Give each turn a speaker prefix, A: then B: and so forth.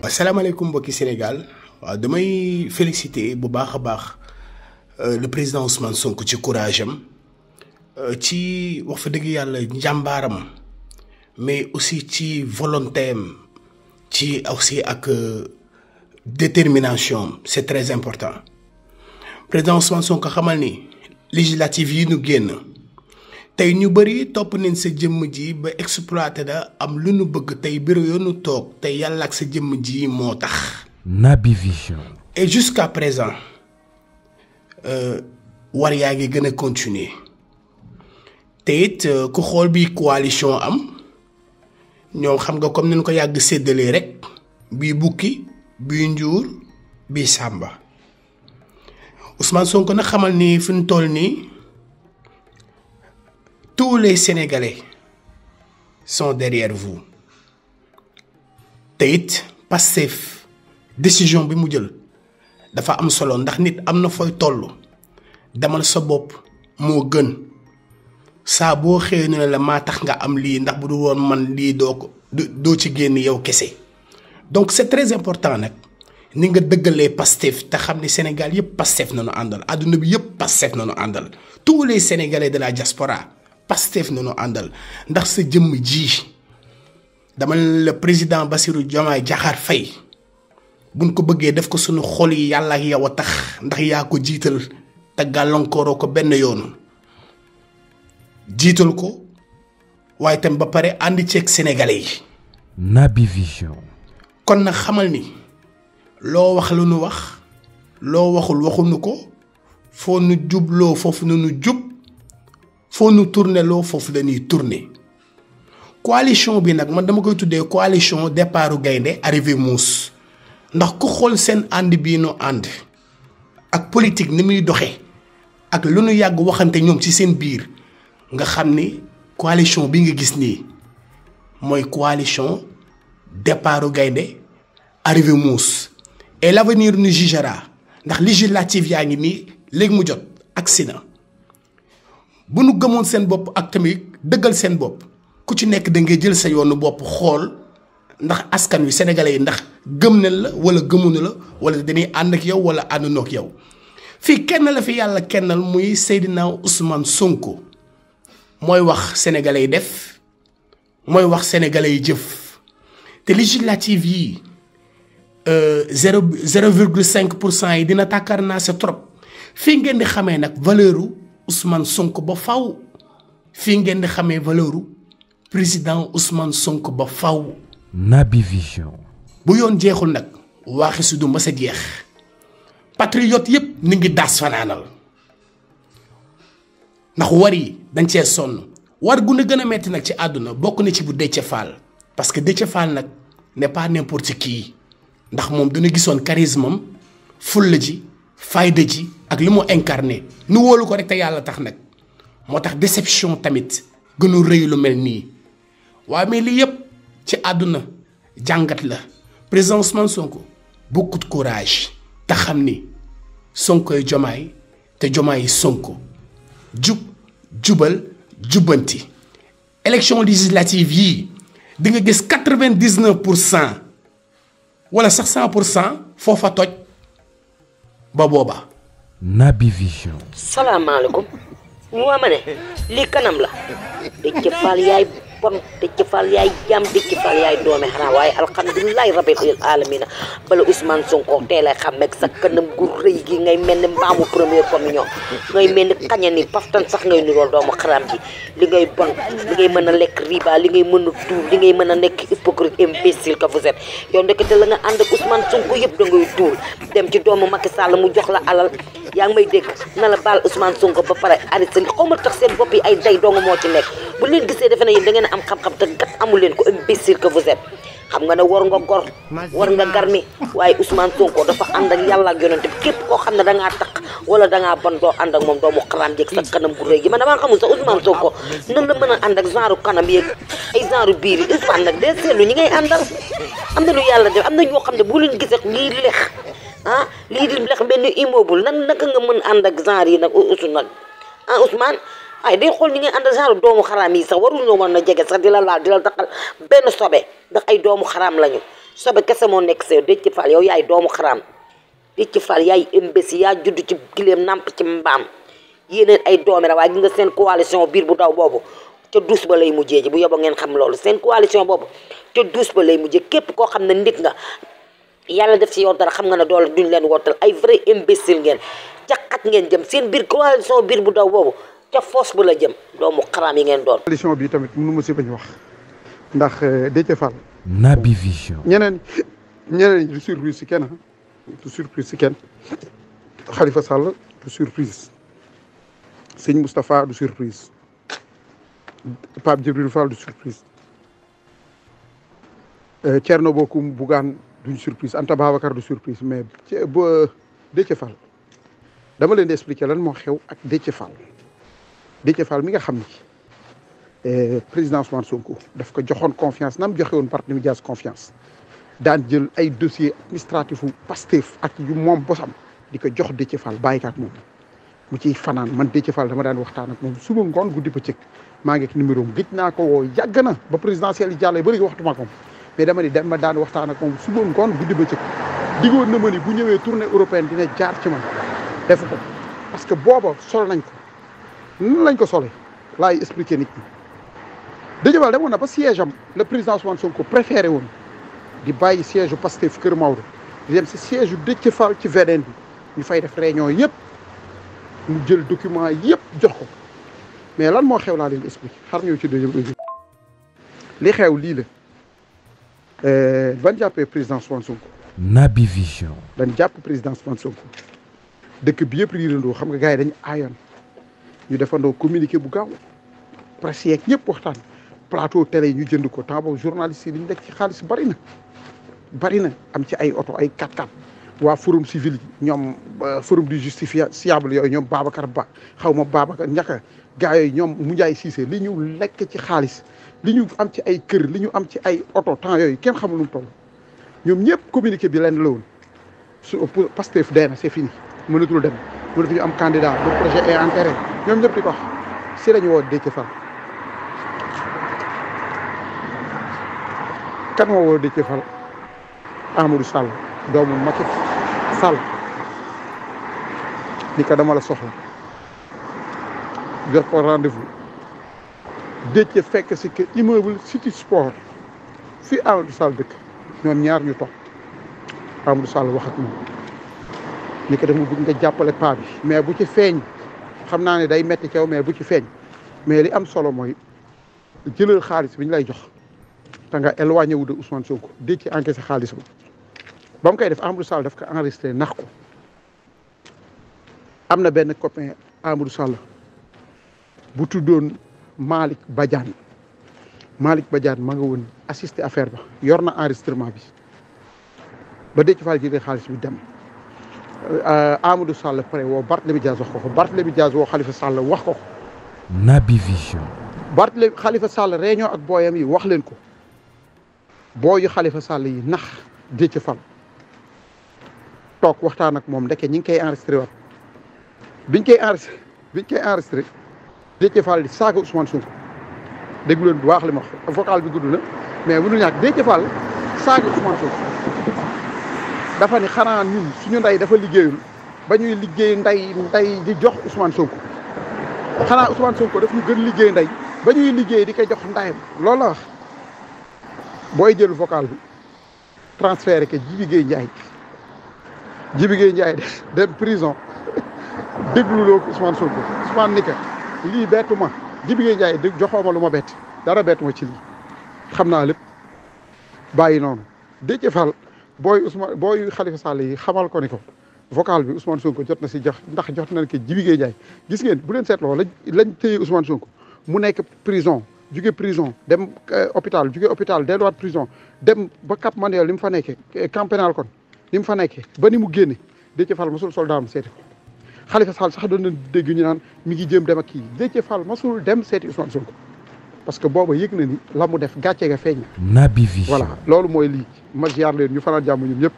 A: asalaamaaleykum mbokki Sénégal waaw damay féliciter bu baax a baax le président Ousmane Sonko ci courage am ci wax fa dëgg yàlla njàmbaaram mais aussi ci volonté am ci aussi ak détermination c'est très important président Ousmane Sonko xamal ni législative yi ñu génn tey ñu bëri topp nañ sa jëmm ji ba exploité da am lu nu bëgg tey bureau yoonu toog tey yàlla ak sa jëmm ji moo tax.
B: Naby Vision.
A: et jusqu'à présent war yaa ngi gën a continuer te it ku xool bi coalition am ñoom xam nga comme ni ñu ko yàgg séddalee rek bii bukki bii njuur bii sàmba Ousmane Sonko nag xamal ni fi ñu toll nii. Tous les Sénégalais sont derrière vous te it Pastef décision bi mu jël dafa am solo ndax nit am na fooy toll demal sa bopp moo gën saa boo xëyee ne la maa tax nga am lii ndax bu du woon man lii doo ci génn yow kese donc c'est très important nag ni nga dëggalee Pastef te xam ne Sénégal yëpp Pastef nañu àndal adduna bi yëpp Pastef nañu àndal tous les Sénégalais de la diaspora Pastef nañu àndal ndax sa jëmm ji dama le président Bassirou Diomaye Diakhar Faye buñ ko bëggee def ko suñu xol yi yàlla ak yow a tax ndax yaa ko jiital te gàllankooroo ko benn yoon jiital ko waaye tam ba pare ànd ceeg sénégalais yi.
B: Naby Vision.
A: kon nag xamal ni loo wax lu nu wax loo waxul waxuñu ko foo nu jubloo foofu nu nu jub. foo nu tourner loo foofu dañuy tourner coalition bi nag man dama koy tuddee coalition départu gaynde arrivé muus ndax ku xool seen ànd bii nu ànd ak politique ni muy doxee ak lu nu yàgg waxante ñoom ci seen biir nga xam ni coalition bi nga gis nii mooy coalition départu gaynde arrivé muus et l'avenir nous jugera ndax législative yaa ngi nii léegi mu jot agsi na bu nu gëmoon seen bopp ak tamit dëggal seen bopp ku ci nekk da ngay jël sa yoonu bopp xool ndax askan wi sénégalais yi ndax gëm nañ la wala gëmuñu la wala dañuy ànd ak yow wala àndunoo ak yow fii kenn la fi yàlla kennal muy Seydina Ousmane Sonko mooy wax sénégalais yi def mooy wax sénégalais yi jëf te législative yi 0,5% yi dina tàkkar naa c'est trop fii ngeen di xamee nag valeuru Ousmane Sonko ba faw fii ngeen di xamee valeuru président Ousmane Sonko ba faw.
B: Naby Vision.
A: bu yoon jeexul nag waaxi su du mës a jeex patriote yépp ni ngi daas fanaanal ndax war yi dañ cee sonn war gu na gën a metti nag ci àdduna bokk na ci bu Déthié Fall parce que Déthié Fall nag n'est pas n'importe qui ndax moom dina gisoon charisme am fulla ji fayda ji ak li mu incarné nu wóolu ko rek te yàlla tax nag moo tax déception tamit gënu rëy lu mel nii waaye mais lii yëpp ci àdduna jàngat la président Ousmane Sonko beaucoup de courage te xam ni Sonkoy Jomaay te Jomaay Sonko jubal jubbanti élection législative yii di nga gis 99% wala sax 100% foofa toj ba booba.
B: Naby Vision.
C: salaamaaleykum moo ma ne lii kanam la Déthié Fall yaay bon Déthié Fall yaay jàmm Déthié Fall yaay doome xanaa waaye alhamdulilahi rabbil alamina bala Ousmane Sonko teel a xam ak sa kanam gu rëy gi ngay mel ni mbaamu première communion ngay mel ni kaña ni paftan sax ngay nirool doomu xaram ji li ngay bon li ngay mën a lekk riba li ngay mën a tuur li ngay mën a nekk hypocrite imbécile que vous êtes yow ndekete la nga ànd ak Ousmane Sonko yëpp da ngay tuur dem ci doomu Macky Sall mu jox la alal yaa ngi may dégg na la baal Ousmane Sonko ba pare arrêté xaw ma tax seen bopp yi ay day dong moo ci nekk bu leen gisee defe na yéen da ngeen am xam-xam te gat amul leen ko imbécile que vous êtes xam nga ne war nga gor war nga garmi waaye Ousmane Sonko dafa ànd ak yàlla ak yonent bi képp koo xam ne da ngaa taq wala da ngaa bon doo ànd ak moom doomu xaraam jeeg sa kanam gu rëy gi man damaa xamul sax Ousmane Sonko nan la mën a ànd ak genre kanam yeeg ay genre biir yi Ousmane nag dee seetlu ñi ngay àndal am na lu yàlla def am na ñoo xam ne bu leen gisee lii lex ah lii di lex benn immeuble nan naka nga mën ànd ak genre yi nag Ousmane ah Ousmane ay day xool ni ngay ànd genre doomu xaraam yi sax warul ñoo mën a jege sax di la laal di la taxal benn sobe ndax ay doomu xaraam lañu sobe kese moo nekk sa yow Déthié Fall yow yaay doomu xaraam Déthié Fall yaay imbécile yaa judd ci gileem namp ci mbaam yéeneen ay doomi ra waaye gi nga seen coalition biir bu daw boobu ca duus ba lay mujjee ji bu yóbbu ngeen xam loolu seen coalition boobu ca duus ba lay mujjee képp koo xam ne nit nga yàlla def ci yow dara xam nga ne doole duñ leen wottal ay vrai imbécile ngeen caqat ngeen jëm seen biir coalition biir bu daw boobu ca foos bu la jëm doomu xaraam yi ngeen doon.
D: coalition bi tamit mënu ma si bañ wax ndax Déthié Fall.
B: Naby Vision.
D: ñeneen du surprise si kenn du surprise si kenn Khalifa Sall du surprise Sëñ Moustapha du surprise Pape Djibril Fall du surprise Thierno Bocoum Bougane duñ surprise Anta Babacar du surprise mais Déthié Fall dama leen di expliquer lan moo xew ak Déthié Fall mi nga xam ni président Ousmane Sonko daf ko joxoon confiance nam joxe woon Barthélémy Dias confiance daan jël ay dossier administratif u Pastef ak yu moom bosam di ko jox Déthié Fall bàyyi ko ak moom mu ciy fanaan man Déthié Fall dama daan waxtaan ak moom suba ngoon guddi bëccëg maa ngi ak numéro am gëj naa ko woo yàgg na ba présidentielle yi jàllee ba léegi waxtuma ak moom mais dama ni dama daan waxtaan ak moom suba ngoon guddi bëccëg diggoon na ma ni bu ñëwee tournée européenne dina jaar ci man def ko parce que booba sol nañ ko nan lañ ko solee laay expliqué nit ñi Déthié Fall demoon na ba siège am le président Ousmane Sonko préféré woon di bàyyi siège u Pastef Kër Maodo di dem si siège u Déthié Fall ci VDN bi ñu fay def réunion yëpp mu jël document yëpp jox ko mais lan moo xew laa leen expliqué xar ñëw ci deuxième audio li xew lii la ban jàppee président Ousmane Sonko.
B: Naby Vision.
D: dañ jàpp président Ousmane Sonko dëkk bi yëpp riirandoo xam nga gars yi dañu aayoon ñu defandoo communiqué bu gaaw presse yeeg ñëpp waxtaan plateau télé yi ñu jënd ko temps boobu journaliste yi li ñu nekk ci xaalis bari na am ci ay oto ay 4x4 waa forum civil yi ñoom forum du justiciable yooyu ñoom Babacar Ba xaw ma Babacar ñaka gars yooyu ñoom Moundiaye Cissé li ñu lekk ci xaalis li ñu am ci ay kër li ñu am ci ay oto temps yooyu kenn xamul nu mu toll ñoom ñëpp communiqué bi lenn la woon su Pastef dee na c'est fini mënatul dem mënatuñu am candidat le projet est enterré ñoom ñëpp di ko wax si la ñu woo Déthié Fall kan moo woo Déthié Fall Amadou Sall doomu Macky Sall ni ko dama la soxla jox ko rendez-vous Déthié fekk si que immeuble City Sport fii Amadou Sall dëkk ñoom ñaar ñu toog Amadou Sall wax ak moom ni ko dama bëgg nga jàppale paa bi mais bu ci feeñ xam naa ne day metti caw mais bu ci feeñ mais li am solo mooy jëlal xaalis bi ñu lay jox te nga éloigné wu de Ousmane Sonko Déthié encaissé xaalis ba mu koy def Amadou Sall daf ko enregistré nax ko am na benn copain Amadou Sall bu tuddoon Malick Badiane ma nga woon assisté affaire ba yor na enregistrement bi ba Déthié Fall jëlee xaalis bi dem Amadou Sall pare woo Barthélémy Dias wax ko Barthélémy Dias woo Khalifa Sall wax ko
B: Naby Vision.
D: Barthélémy Khalifa Sall réunion ak booyam yi wax leen ko booyu Khalifa Sall yi nax Déthié Fall toog waxtaan ak moom ndeke ñi ngi koy enregistré waat biñ koy enregistré Déthié Fall di saaga Ousmane Sonko déglu leen bu baax li ma wax vocal bi gudd na mais mënul ñàkk Déthié Fall saaga Ousmane Sonko dafa ni xanaa ñun suñu ndey dafa liggéeyul ba ñuy liggéey ndey di jox Ousmane Sonko xanaa Ousmane Sonko daf ñu gën liggéey ndey ba ñuy liggéey di koy jox ndeyam loolu la wax booy jël vocal bi transféré que Djibi Gueye Ndiaye dem prison dégluloo ko Ousmane Sonko Ousmane ni que lii bettu ma Djibi Gueye Ndiaye joxoo ma lu ma bett dara bettu ma ci lii xam naa lépp bàyyi noonu Déthié Fall booy Khalifa Sall yi xamal ko ni ko vocal bi Ousmane Sonko jot na si jox ndax jot nañ ko Djibi Gueye Ndiaye gis ngeen bu leen seetloo lañ téye Ousmane Sonko mu nekk prison jóge prison dem hôpital jóge hôpital delluwaat prison dem ba Cap Manuel li mu fa nekkee camp pénal kon ni mu fa nekkee ba ni mu génne Déthié Fall masul soldat am seeti ko Khalifa Sall sax doon na dégg ñu naan mi ngi jéem dem ak kii Déthié Fall masul dem seeti Ousmane Sonko parce que booba yëg na ni la mu def gàcce ga feeñ na.
B: Naby Vision.
D: voilà loolu mooy lii ma ziar leen ñu fanaan jàmm ñun ñëpp.